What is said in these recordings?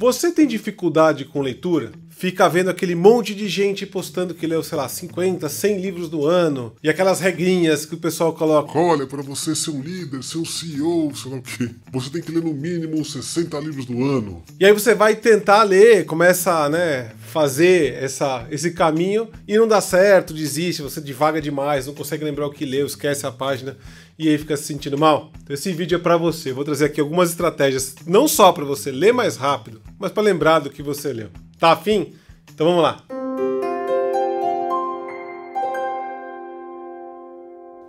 Você tem dificuldade com leitura? Fica vendo aquele monte de gente postando que leu, sei lá, 50, 100 livros no ano, e aquelas regrinhas que o pessoal coloca. Olha, para você ser um líder, ser um CEO, sei lá o quê, você tem que ler no mínimo 60 livros no ano. E aí você vai tentar ler, começa, fazer esse caminho e não dá certo, desiste, você divaga demais, não consegue lembrar o que leu, esquece a página e aí fica se sentindo mal. Então esse vídeo é para você. Vou trazer aqui algumas estratégias, não só para você ler mais rápido, mas para lembrar do que você leu. Tá afim? Então vamos lá.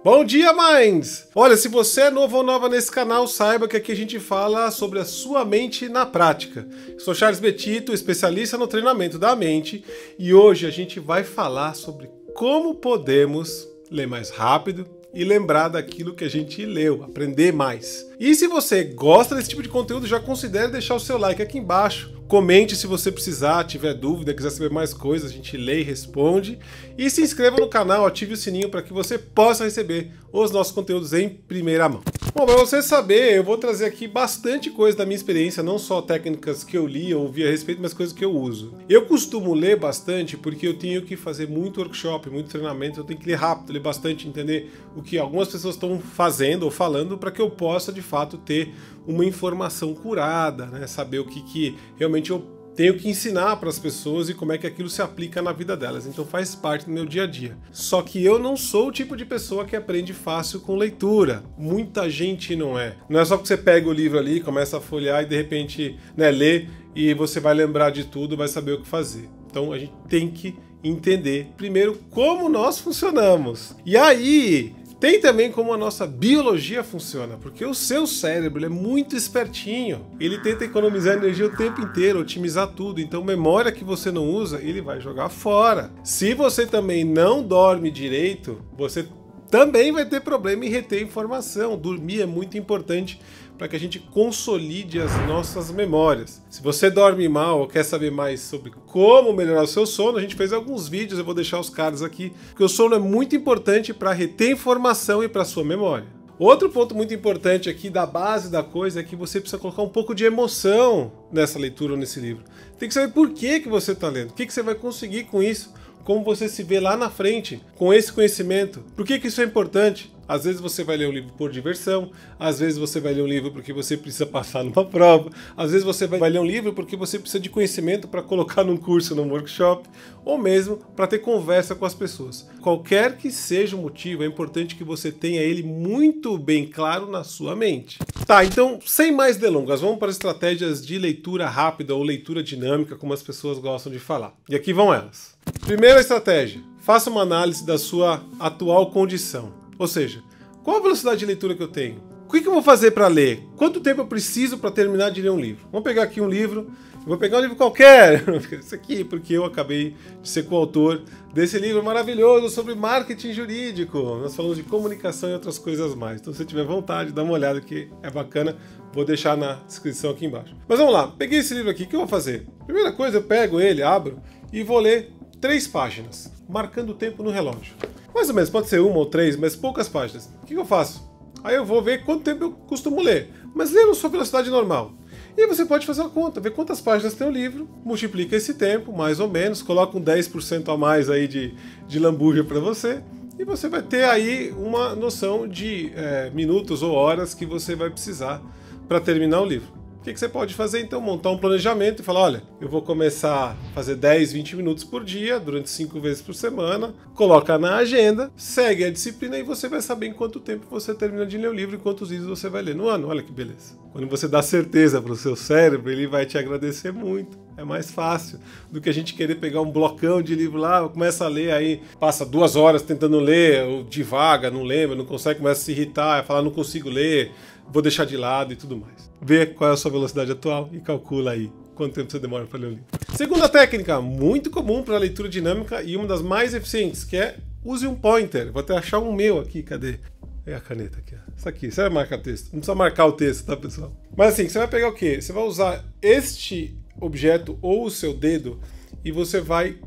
Bom dia, Minds! Olha, se você é novo ou nova nesse canal, saiba que aqui a gente fala sobre a sua mente na prática. Sou Charles Betito, especialista no treinamento da mente, e hoje a gente vai falar sobre como podemos ler mais rápido e lembrar daquilo que a gente leu, aprender mais. E se você gosta desse tipo de conteúdo, já considere deixar o seu like aqui embaixo. Comente se você precisar, tiver dúvida, quiser saber mais coisas, a gente lê e responde. E se inscreva no canal, ative o sininho para que você possa receber os nossos conteúdos em primeira mão. Bom, para você saber, eu vou trazer aqui bastante coisa da minha experiência, não só técnicas que eu li ou ouvi a respeito, mas coisas que eu uso. Eu costumo ler bastante porque eu tenho que fazer muito workshop, muito treinamento, eu tenho que ler rápido, ler bastante, entender o que algumas pessoas estão fazendo ou falando para que eu possa, de fato, ter uma informação curada, saber o que realmente eu tenho que ensinar para as pessoas e como é que aquilo se aplica na vida delas. Então faz parte do meu dia a dia. Só que eu não sou o tipo de pessoa que aprende fácil com leitura. Muita gente não é. Não é só que você pega o livro ali, começa a folhear e de repente lê e você vai lembrar de tudo, vai saber o que fazer. Então a gente tem que entender primeiro como nós funcionamos. E aí tem também como a nossa biologia funciona, porque o seu cérebro é muito espertinho. Ele tenta economizar energia o tempo inteiro, otimizar tudo. Então, memória que você não usa, ele vai jogar fora. Se você também não dorme direito, você também vai ter problema em reter informação. Dormir é muito importante para que a gente consolide as nossas memórias. Se você dorme mal ou quer saber mais sobre como melhorar o seu sono, a gente fez alguns vídeos, eu vou deixar os cards aqui, porque o sono é muito importante para reter informação e para a sua memória. Outro ponto muito importante aqui da base da coisa é que você precisa colocar um pouco de emoção nessa leitura ou nesse livro. Tem que saber por que você está lendo, o que você vai conseguir com isso, como você se vê lá na frente com esse conhecimento. Por que isso é importante? Às vezes você vai ler um livro por diversão, às vezes você vai ler um livro porque você precisa passar numa prova, às vezes você vai ler um livro porque você precisa de conhecimento para colocar num curso, num workshop, ou mesmo para ter conversa com as pessoas. Qualquer que seja o motivo, é importante que você tenha ele muito bem claro na sua mente. Tá, então, sem mais delongas, vamos para estratégias de leitura rápida ou leitura dinâmica, como as pessoas gostam de falar. E aqui vão elas. Primeira estratégia, faça uma análise da sua atual condição. Ou seja, qual a velocidade de leitura que eu tenho? O que eu vou fazer para ler? Quanto tempo eu preciso para terminar de ler um livro? Vamos pegar aqui um livro, eu vou pegar um livro qualquer, esse aqui, porque eu acabei de ser coautor desse livro maravilhoso sobre marketing jurídico. Nós falamos de comunicação e outras coisas mais. Então, se você tiver vontade, dá uma olhada que é bacana, vou deixar na descrição aqui embaixo. Mas vamos lá, peguei esse livro aqui, o que eu vou fazer? Primeira coisa, eu pego ele, abro e vou ler 3 páginas, marcando o tempo no relógio. Mais ou menos, pode ser 1 ou 3, mas poucas páginas. O que eu faço? Aí eu vou ver quanto tempo eu costumo ler, mas ler na sua velocidade normal. E você pode fazer uma conta, ver quantas páginas tem o livro, multiplica esse tempo, mais ou menos, coloca um 10% a mais aí de lambuja para você, e você vai ter aí uma noção de minutos ou horas que você vai precisar para terminar o livro. O que você pode fazer então? Montar um planejamento e falar, olha, eu vou começar a fazer 10, 20 minutos por dia, durante 5 vezes por semana, coloca na agenda, segue a disciplina e você vai saber em quanto tempo você termina de ler o livro e quantos livros você vai ler no ano. Olha que beleza. Quando você dá certeza para o seu cérebro, ele vai te agradecer muito. É mais fácil do que a gente querer pegar um blocão de livro lá, começa a ler, aí passa 2 horas tentando ler, ou divaga, não lembra, não consegue, começa a se irritar, falar não consigo ler, vou deixar de lado e tudo mais. Vê qual é a sua velocidade atual e calcula aí quanto tempo você demora para ler o livro. Segunda técnica, muito comum para leitura dinâmica e uma das mais eficientes, que é use um pointer. Vou até achar um meu aqui, cadê? É a caneta aqui, ó. Isso aqui, você vai marcar texto. Não precisa marcar o texto, tá, pessoal? Mas assim, você vai pegar o quê? Você vai usar este objeto ou o seu dedo e você vai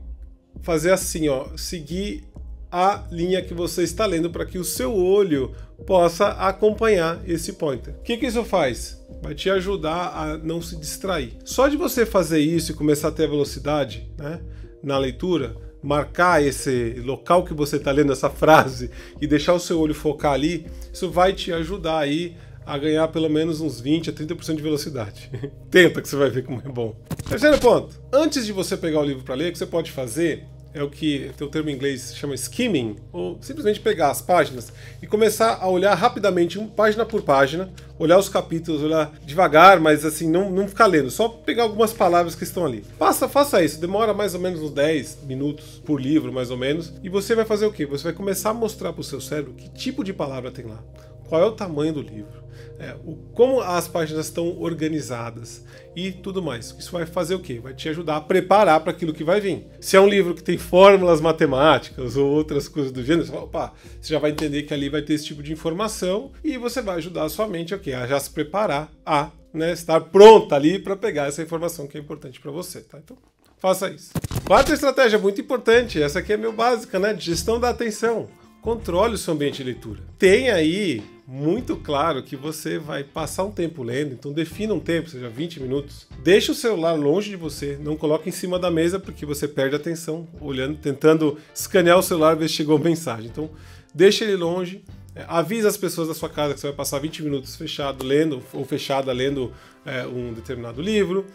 fazer assim, ó, seguir a linha que você está lendo para que o seu olho possa acompanhar esse pointer. O que isso faz? Vai te ajudar a não se distrair. Só de você fazer isso e começar a ter velocidade, né, na leitura, marcar esse local que você está lendo essa frase e deixar o seu olho focar ali, isso vai te ajudar aí a ganhar pelo menos uns 20 a 30% de velocidade. Tenta que você vai ver como é bom. Terceiro ponto. Antes de você pegar o livro para ler, o que você pode fazer é o que tem o termo em inglês chama skimming, ou simplesmente pegar as páginas e começar a olhar rapidamente, página por página, olhar os capítulos, olhar devagar, mas assim, não ficar lendo, só pegar algumas palavras que estão ali. Faça isso, demora mais ou menos uns 10 minutos por livro, mais ou menos, e você vai fazer o quê? Você vai começar a mostrar para o seu cérebro que tipo de palavra tem lá, qual é o tamanho do livro, como as páginas estão organizadas e tudo mais. Isso vai fazer o quê? Vai te ajudar a preparar para aquilo que vai vir. Se é um livro que tem fórmulas matemáticas ou outras coisas do gênero, você já vai entender que ali vai ter esse tipo de informação e você vai ajudar a sua mente a já se preparar a estar pronta ali para pegar essa informação que é importante para você. Tá? Então, faça isso. Quarta estratégia muito importante, essa aqui é meio básica, né? De gestão da atenção. Controle o seu ambiente de leitura. Tenha aí muito claro que você vai passar um tempo lendo, então defina um tempo, seja 20 minutos. Deixe o celular longe de você, não coloque em cima da mesa porque você perde a atenção olhando, tentando escanear o celular e ver se chegou a mensagem. Então, deixe ele longe. Avisa as pessoas da sua casa que você vai passar 20 minutos fechado lendo ou fechada lendo um determinado livro.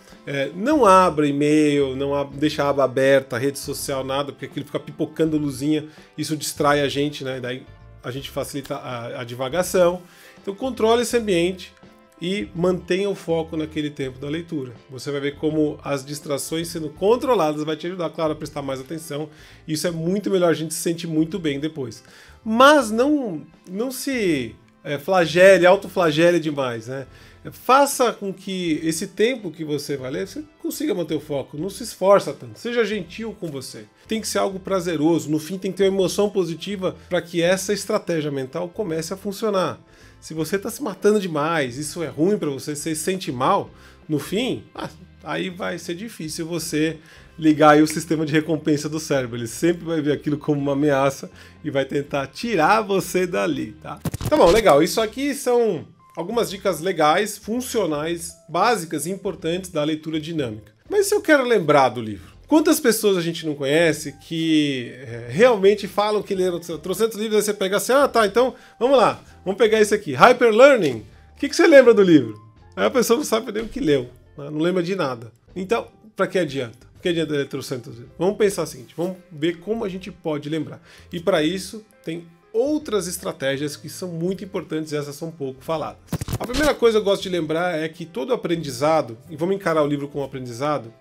Não abra e-mail, deixa a aba aberta, rede social, nada, porque aquilo fica pipocando luzinha, isso distrai a gente, né? Daí a gente facilita a divagação. Então controle esse ambiente e mantenha o foco naquele tempo da leitura. Você vai ver como as distrações sendo controladas vai te ajudar, claro, a prestar mais atenção. Isso é muito melhor, a gente se sente muito bem depois. Mas não se autoflagele demais, né? Faça com que esse tempo que você vai ler, você consiga manter o foco, não se esforça tanto, seja gentil com você. Tem que ser algo prazeroso, no fim tem que ter uma emoção positiva para que essa estratégia mental comece a funcionar. Se você está se matando demais, isso é ruim para você, você se sente mal, no fim, aí vai ser difícil você ligar aí o sistema de recompensa do cérebro. Ele sempre vai ver aquilo como uma ameaça e vai tentar tirar você dali, tá? Tá bom, legal. Isso aqui são algumas dicas legais, funcionais, básicas e importantes da leitura dinâmica. Mas se eu quero lembrar do livro? Quantas pessoas a gente não conhece que realmente falam que leram 300 livros, aí você pega assim, então vamos lá, vamos pegar esse aqui, Hyperlearning. O que você lembra do livro? Aí a pessoa não sabe nem o que leu, né? Não lembra de nada. Então, para que adianta? Por que adianta ler 300 livros? Vamos pensar o seguinte, vamos ver como a gente pode lembrar. E para isso, tem outras estratégias que são muito importantes e essas são pouco faladas. A primeira coisa que eu gosto de lembrar é que todo aprendizado, e vamos encarar o livro como aprendizado,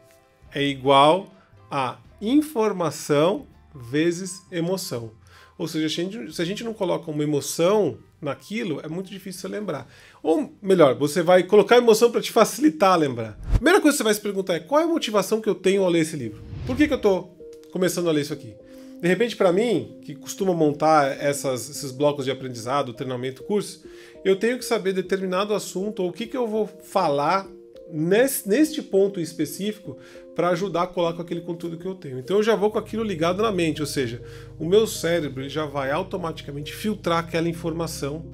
é igual a informação vezes emoção. Ou seja, se a gente não coloca uma emoção naquilo, é muito difícil você lembrar. Ou melhor, você vai colocar emoção para te facilitar a lembrar. A primeira coisa que você vai se perguntar é qual é a motivação que eu tenho ao ler esse livro? Por que eu estou começando a ler isso aqui? De repente, para mim, que costuma montar esses blocos de aprendizado, treinamento, curso, eu tenho que saber determinado assunto ou o que eu vou falar neste ponto em específico para ajudar a colar com aquele conteúdo que eu tenho. Então eu já vou com aquilo ligado na mente, ou seja, o meu cérebro ele já vai automaticamente filtrar aquela informação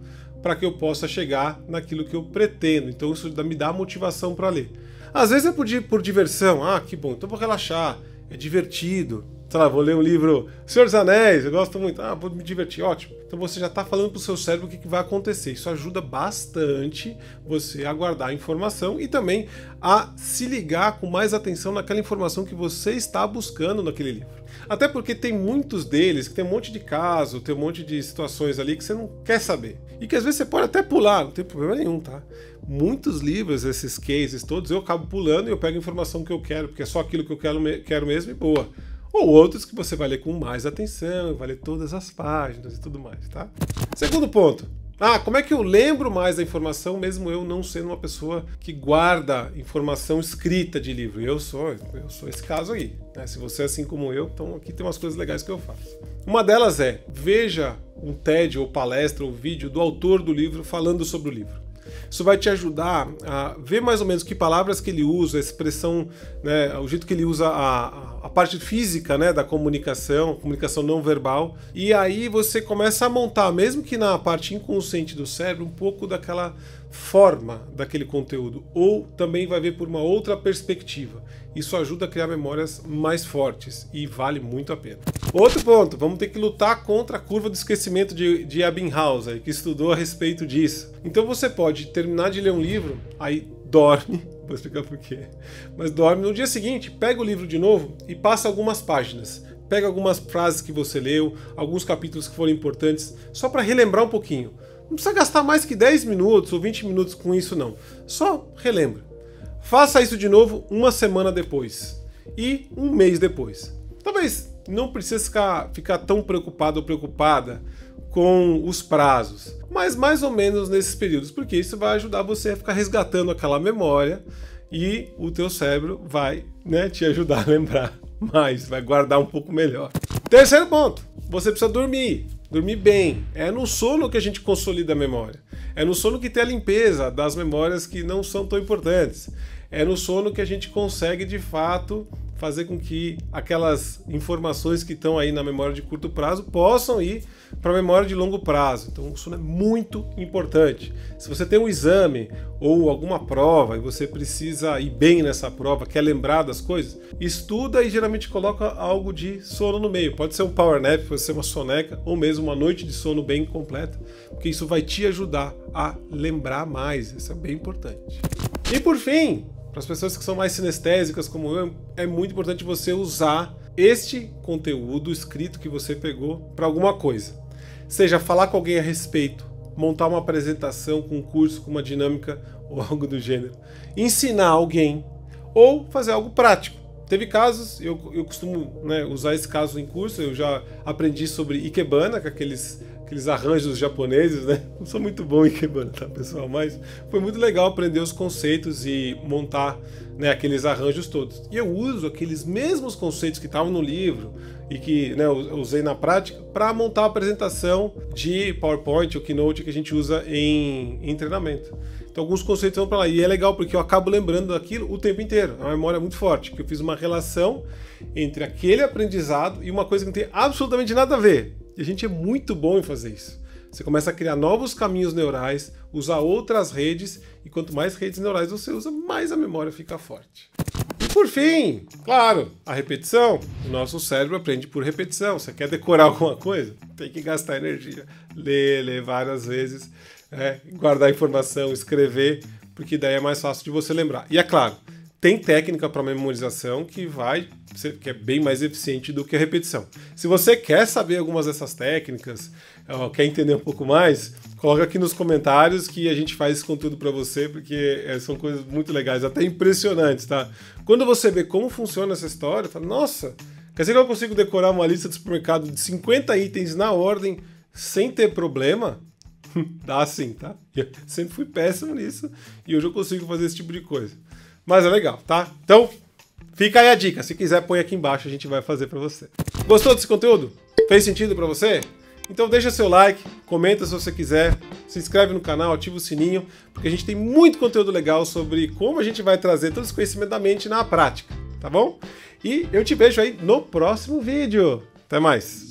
para que eu possa chegar naquilo que eu pretendo. Então isso me dá motivação para ler. Às vezes é por diversão, que bom, então vou relaxar, é divertido. Sei lá, vou ler um livro Senhor dos Anéis, eu gosto muito, vou me divertir, ótimo. Então você já está falando para o seu cérebro o que vai acontecer. Isso ajuda bastante você a guardar a informação e também a se ligar com mais atenção naquela informação que você está buscando naquele livro. Até porque tem muitos deles que tem um monte de caso, tem um monte de situações ali que você não quer saber. E que às vezes você pode até pular, não tem problema nenhum, tá? Muitos livros, esses cases todos, eu acabo pulando e eu pego a informação que eu quero, porque é só aquilo que eu quero mesmo e boa. Ou outros que você vai ler com mais atenção, vai ler todas as páginas e tudo mais, tá? Segundo ponto. Como é que eu lembro mais da informação, mesmo eu não sendo uma pessoa que guarda informação escrita de livro? Eu sou esse caso aí, né? Se você é assim como eu, então aqui tem umas coisas legais que eu faço. Uma delas é, veja um TED ou palestra ou vídeo do autor do livro falando sobre o livro. Isso vai te ajudar a ver mais ou menos que palavras que ele usa, a expressão, né, o jeito que ele usa a parte física, né, da comunicação não verbal. E aí você começa a montar, mesmo que na parte inconsciente do cérebro, um pouco daquela forma daquele conteúdo. Ou também vai ver por uma outra perspectiva. Isso ajuda a criar memórias mais fortes e vale muito a pena. Outro ponto, vamos ter que lutar contra a curva do esquecimento de Ebbinghaus, que estudou a respeito disso. Então você pode terminar de ler um livro, aí dorme, vou explicar por quê, mas dorme no dia seguinte, pega o livro de novo e passa algumas páginas. Pega algumas frases que você leu, alguns capítulos que foram importantes, só para relembrar um pouquinho. Não precisa gastar mais que 10 minutos ou 20 minutos com isso não, só relembra. Faça isso de novo uma semana depois e um mês depois. Talvez não precise ficar tão preocupado ou preocupada com os prazos, mas mais ou menos nesses períodos, porque isso vai ajudar você a ficar resgatando aquela memória e o teu cérebro vai, né, te ajudar a lembrar mais, vai guardar um pouco melhor. Terceiro ponto, você precisa dormir bem. É no sono que a gente consolida a memória. É no sono que tem a limpeza das memórias que não são tão importantes. É no sono que a gente consegue, de fato, fazer com que aquelas informações que estão aí na memória de curto prazo possam ir para a memória de longo prazo. Então o sono é muito importante. Se você tem um exame ou alguma prova e você precisa ir bem nessa prova, quer lembrar das coisas, estuda e geralmente coloca algo de sono no meio. Pode ser um power nap, pode ser uma soneca ou mesmo uma noite de sono bem completa, porque isso vai te ajudar a lembrar mais. Isso é bem importante. E por fim, para as pessoas que são mais sinestésicas como eu, é muito importante você usar este conteúdo escrito que você pegou para alguma coisa. Seja falar com alguém a respeito, montar uma apresentação com um curso, com uma dinâmica ou algo do gênero. Ensinar alguém ou fazer algo prático. Teve casos, eu costumo, né, usar esse caso em curso, eu já aprendi sobre Ikebana, com aqueles arranjos japoneses, né? Não sou muito bom em Ikebana, tá, pessoal? Mas foi muito legal aprender os conceitos e montar, né, aqueles arranjos todos. E eu uso aqueles mesmos conceitos que estavam no livro e que, né, eu usei na prática para montar a apresentação de PowerPoint ou Keynote que a gente usa em treinamento. Então alguns conceitos vão para lá. E é legal porque eu acabo lembrando daquilo o tempo inteiro. É uma memória muito forte, que eu fiz uma relação entre aquele aprendizado e uma coisa que não tem absolutamente nada a ver. E a gente é muito bom em fazer isso. Você começa a criar novos caminhos neurais, usar outras redes, e quanto mais redes neurais você usa, mais a memória fica forte. E por fim, claro, a repetição. O nosso cérebro aprende por repetição. Você quer decorar alguma coisa? Tem que gastar energia. Ler várias vezes, guardar informação, escrever, porque daí é mais fácil de você lembrar. E é claro, tem técnica para memorização que é bem mais eficiente do que a repetição. Se você quer saber algumas dessas técnicas, quer entender um pouco mais, coloca aqui nos comentários que a gente faz esse conteúdo para você, porque são coisas muito legais, até impressionantes, tá? Quando você vê como funciona essa história, fala, nossa, quer dizer que eu consigo decorar uma lista de supermercado de 50 itens na ordem sem ter problema? Dá sim, tá? Eu sempre fui péssimo nisso e hoje eu consigo fazer esse tipo de coisa. Mas é legal, tá? Então, fica aí a dica. Se quiser, põe aqui embaixo, a gente vai fazer pra você. Gostou desse conteúdo? Fez sentido pra você? Então deixa seu like, comenta se você quiser, se inscreve no canal, ativa o sininho, porque a gente tem muito conteúdo legal sobre como a gente vai trazer todo esse conhecimento da mente na prática, tá bom? E eu te vejo aí no próximo vídeo. Até mais!